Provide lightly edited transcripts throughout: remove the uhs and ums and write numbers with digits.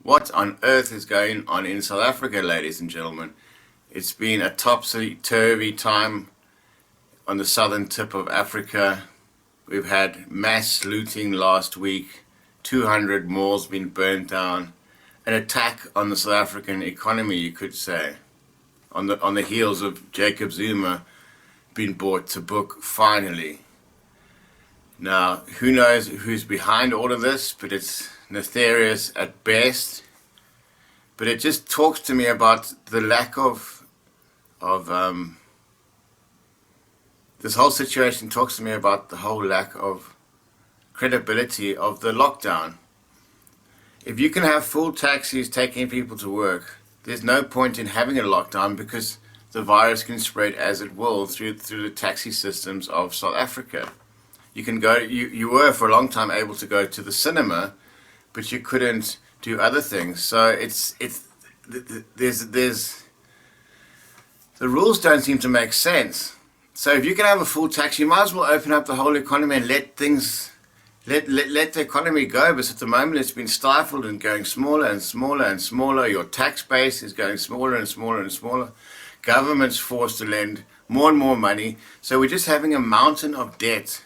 What on earth is going on in South Africa, ladies and gentlemen? It's been a topsy-turvy time on the southern tip of Africa. We've had mass looting last week, 200 malls been burnt down, an attack on the South African economy, you could say, on the heels of Jacob Zuma being brought to book finally. Now, who knows who's behind all of this, but it's nefarious at best. But it just talks to me about the lack of this whole situation talks to me about the whole lack of credibility of the lockdown. If you can have full taxis taking people to work, there's no point in having a lockdown because the virus can spread as it will through the taxi systems of South Africa. You can go. You were for a long time able to go to the cinema, but you couldn't do other things. So there's the rules don't seem to make sense. So if you can have a full tax, you might as well open up the whole economy and let the economy go. But at the moment it's been stifled and going smaller and smaller and smaller. Your tax base is going smaller and smaller and smaller. Government's forced to lend more and more money. So we're just having a mountain of debt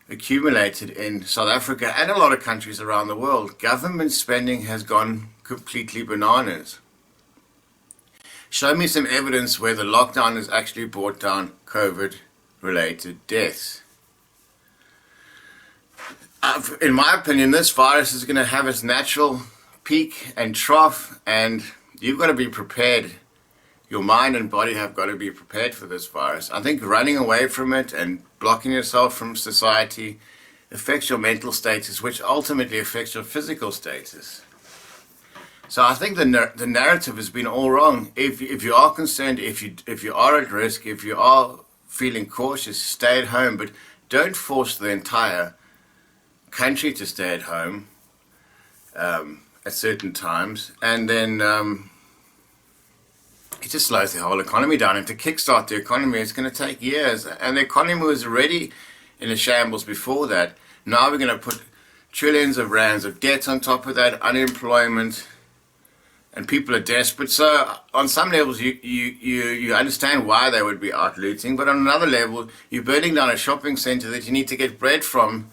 accumulated in South Africa and a lot of countries around the world. Government spending has gone completely bananas. Show me some evidence where the lockdown has actually brought down COVID-related deaths. In my opinion, this virus is going to have its natural peak and trough, and you've got to be prepared. Your mind and body have got to be prepared for this virus. I think running away from it and blocking yourself from society affects your mental status, which ultimately affects your physical status. So I think the narrative has been all wrong. If you are concerned, if you are at risk, if you are feeling cautious, stay at home, but don't force the entire country to stay at home at certain times, and then it just slows the whole economy down. And to kickstart the economy, it's going to take years. And the economy was already in a shambles before that. Now we're going to put trillions of rands of debt on top of that, unemployment, and people are desperate. So on some levels, you understand why they would be out looting. But on another level, you're burning down a shopping center that you need to get bread from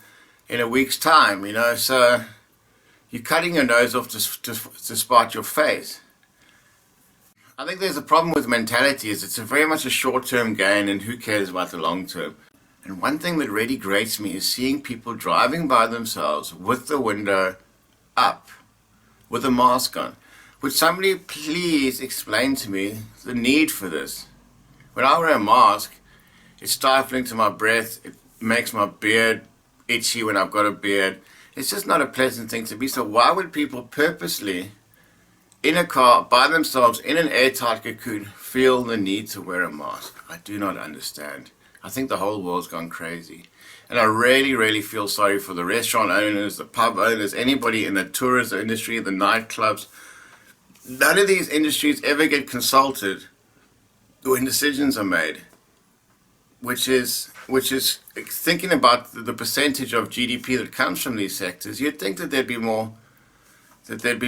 in a week's time, you know. So you're cutting your nose off to spite your face. I think there's a problem with mentality is it's very much a short-term gain, and who cares about the long term. And one thing that really grates me is seeing people driving by themselves with the window up, with a mask on. Would somebody please explain to me the need for this? When I wear a mask, it's stifling to my breath, it makes my beard itchy when I've got a beard. It's just not a pleasant thing to be. So why would people purposely in a car, by themselves, in an airtight cocoon, feel the need to wear a mask? I do not understand. I think the whole world's gone crazy. And I really, really feel sorry for the restaurant owners, the pub owners, anybody in the tourism industry, the nightclubs. None of these industries ever get consulted when decisions are made, which is thinking about the percentage of GDP that comes from these sectors. You'd think that there'd be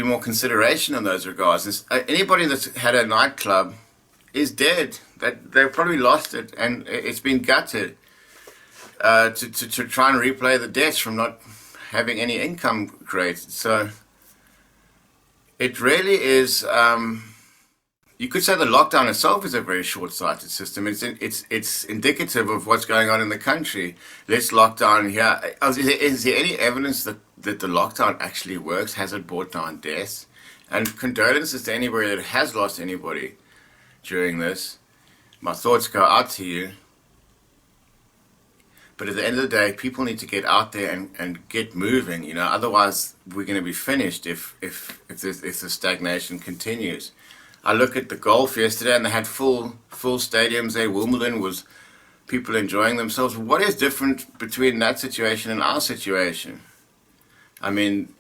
more consideration in those regards. Anybody that's had a nightclub is dead. They've probably lost it, and it's been gutted to try and replay the debts from not having any income created. So it really is. You could say the lockdown itself is a very short-sighted system. It's indicative of what's going on in the country. Let's lock down here. Is there any evidence that the lockdown actually works? Has it brought down deaths? And condolences to anybody that has lost anybody during this. My thoughts go out to you. But at the end of the day, people need to get out there and get moving. You know, otherwise we're going to be finished if the stagnation continues. I look at the golf yesterday, and they had full stadiums there. Wimbledon was people enjoying themselves. What is different between that situation and our situation? I mean,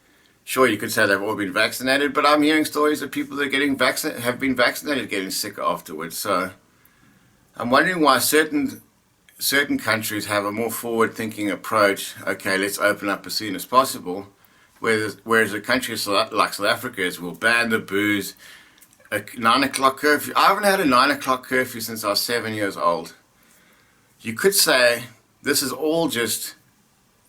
sure, you could say they've all been vaccinated, but I'm hearing stories of people that have been vaccinated getting sick afterwards. So I'm wondering why certain countries have a more forward-thinking approach. Okay, let's open up as soon as possible. Whereas a country like South Africa is, will ban the booze, a 9 o'clock curfew. I haven't had a 9 o'clock curfew since I was 7 years old. You could say this is all just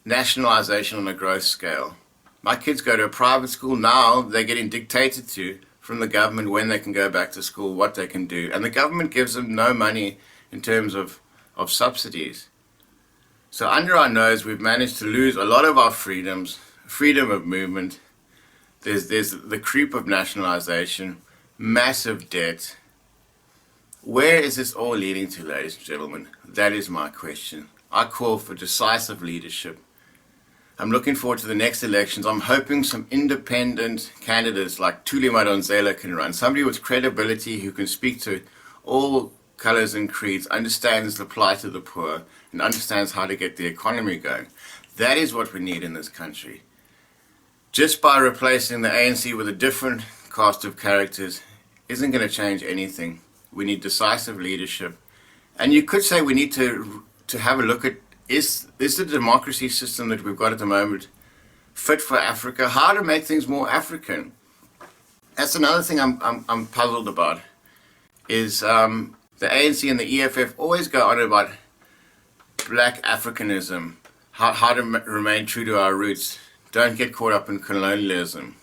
nationalization on a growth scale. My kids go to a private school now. They're getting dictated to from the government when they can go back to school, what they can do. And the government gives them no money in terms of subsidies. So under our nose, we've managed to lose a lot of our freedoms, freedom of movement. There's the creep of nationalization, massive debt. Where is this all leading to, ladies and gentlemen? That is my question. I call for decisive leadership. I'm looking forward to the next elections. I'm hoping some independent candidates like Thuli Madonsela can run. Somebody with credibility who can speak to all colors and creeds, understands the plight of the poor, and understands how to get the economy going. That is what we need in this country. Just by replacing the ANC with a different cast of characters isn't going to change anything. We need decisive leadership. And you could say we need to have a look at, is the democracy system that we've got at the moment fit for Africa? How to make things more African? That's another thing I'm puzzled about, is the ANC and the EFF always go on about black Africanism, how to remain true to our roots, don't get caught up in colonialism.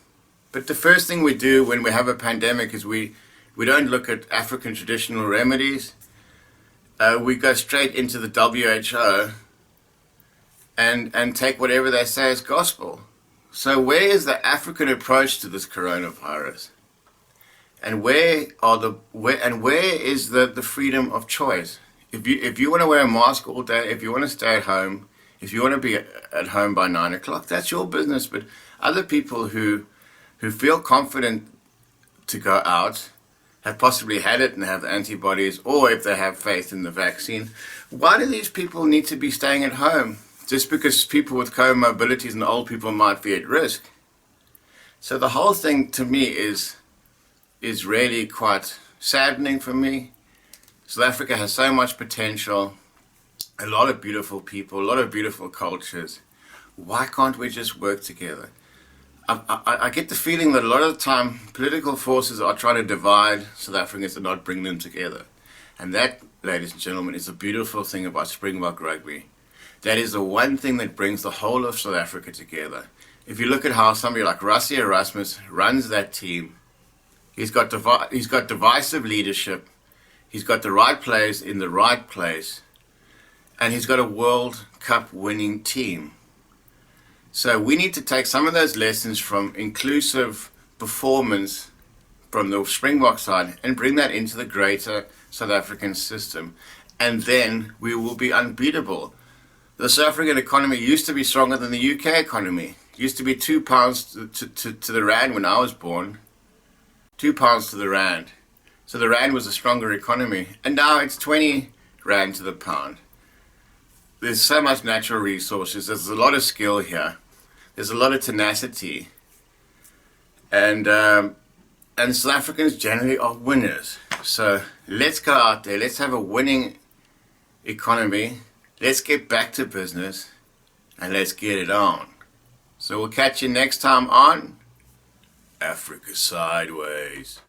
But the first thing we do when we have a pandemic is we don't look at African traditional remedies. We go straight into the WHO and take whatever they say as gospel. So where is the African approach to this coronavirus? And where is the freedom of choice? If you want to wear a mask all day, if you want to stay at home, if you want to be at home by 9 o'clock, that's your business. But other people who feel confident to go out, have possibly had it and have antibodies, or if they have faith in the vaccine, why do these people need to be staying at home? Just because people with comorbidities and old people might be at risk. So the whole thing to me is really quite saddening for me. South Africa has so much potential, a lot of beautiful people, a lot of beautiful cultures. Why can't we just work together? I get the feeling that a lot of the time political forces are trying to divide South Africans and not bring them together. And that, ladies and gentlemen, is the beautiful thing about Springbok rugby. That is the one thing that brings the whole of South Africa together. If you look at how somebody like Rassie Erasmus runs that team, he's got divisive leadership, he's got the right players in the right place, and he's got a World Cup winning team. So we need to take some of those lessons from inclusive performance from the Springbok side and bring that into the greater South African system. And then we will be unbeatable. The South African economy used to be stronger than the UK economy. It used to be £2 to the rand when I was born. £2 to the rand. So the rand was a stronger economy. And now it's 20 rand to the pound. There's so much natural resources. There's a lot of skill here. There's a lot of tenacity. And South Africans generally are winners. So let's go out there. Let's have a winning economy. Let's get back to business. And let's get it on. So we'll catch you next time on Africa Sideways.